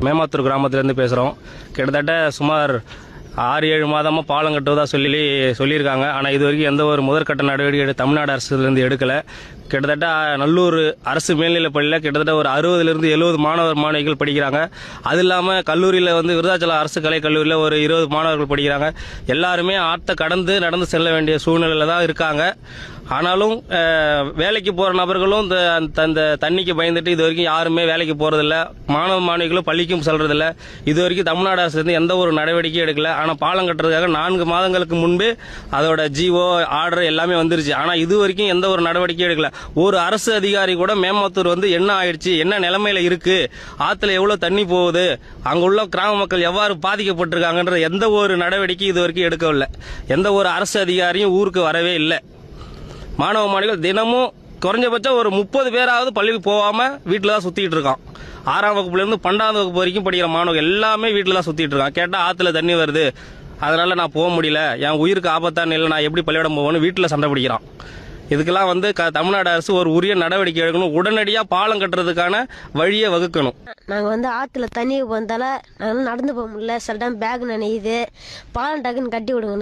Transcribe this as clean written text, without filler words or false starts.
மேமாத்தூர் கிராமத்திலேருந்து பேசுகிறோம். கிட்டத்தட்ட சுமார் 6-7 மாதமாக பாலம் கட்டுவதாக சொல்லியிருக்காங்க. ஆனால் இது வரைக்கும் எந்த ஒரு முதற்கட்ட நடவடிக்கை தமிழ்நாடு அரசுலேருந்து எடுக்கலை. கிட்டத்தட்ட நல்லூர் அரசு மேல்நிலைப் பள்ளியில் கிட்டத்தட்ட ஒரு 60லிருந்து 70 மாணவிகள் படிக்கிறாங்க. அது இல்லாமல் கல்லூரியில் விருதாச்சலம் அரசு கலை கல்லூரியில் ஒரு 20 மாணவர்கள் படிக்கிறாங்க. எல்லாருமே ஆற்றை கடந்து நடந்து செல்ல வேண்டிய சூழ்நிலையில் தான் இருக்காங்க. ஆனாலும் வேலைக்கு போகிற நபர்களும் இந்த தண்ணிக்கு பயந்துட்டு இது வரைக்கும் யாருமே வேலைக்கு போகிறதில்ல. மாணவிகளும் பள்ளிக்கும் செல்றதில்ல. இது வரைக்கும் தமிழ்நாடு அரசு எந்த ஒரு நடவடிக்கையும் எடுக்கல. ஆனால் பாலம் கட்டுறதுக்காக 4 மாதங்களுக்கு முன்பே அதோட ஜிஓ ஆர்டர் எல்லாமே வந்துருச்சு. ஆனால் இது வரைக்கும் எந்த ஒரு நடவடிக்கையும் எடுக்கல. ஒரு அரசு அதிகாரி கூட மேமாத்தூர் என்ன ஆயிடுச்சு, என்ன நிலைமையில இருக்கு, ஆத்துல எவ்வளவு தண்ணி போகுது, அங்குள்ள கிராம மக்கள் எவ்வாறு பாதிக்கப்பட்டிருக்காங்கன்ற எந்த ஒரு நடவடிக்கையும் இது வரைக்கும் எடுக்கவில்லை. எந்த ஒரு அரசு அதிகாரியும் ஊருக்கு வரவே இல்லை. மாணவிகள் தினமும் குறைஞ்சபட்சம் ஒரு 30 பேராவது பள்ளிக்கு போகாம வீட்டில் தான் சுத்திட்டு இருக்கான். 6ஆம் வகுப்புலேருந்து 12ஆம் வகுப்பு வரைக்கும் படிக்கிற மாணவர்கள் எல்லாமே வீட்டில் தான் சுத்திட்டு இருக்கான். கேட்டால் ஆற்றுல தண்ணி வருது, அதனால நான் போக முடியல, என் உயிருக்கு ஆபத்தான இல்லை, நான் எப்படி பள்ளியிடம் போவேன்னு வீட்டில் சண்டை பிடிக்கிறான். இதுக்கெல்லாம் தமிழ்நாடு அரசு ஒரு உரிய நடவடிக்கை எடுக்கணும். உடனடியாக பாலம் கட்டுறதுக்கான வழியை வகுக்கணும். நாங்கள் ஆற்றுல தண்ணி வந்தால நாங்கள் நடந்து போக முடியல. சில டைம் பேக் நனையுது. பாலம் டக்குன்னு கட்டி விடுங்க.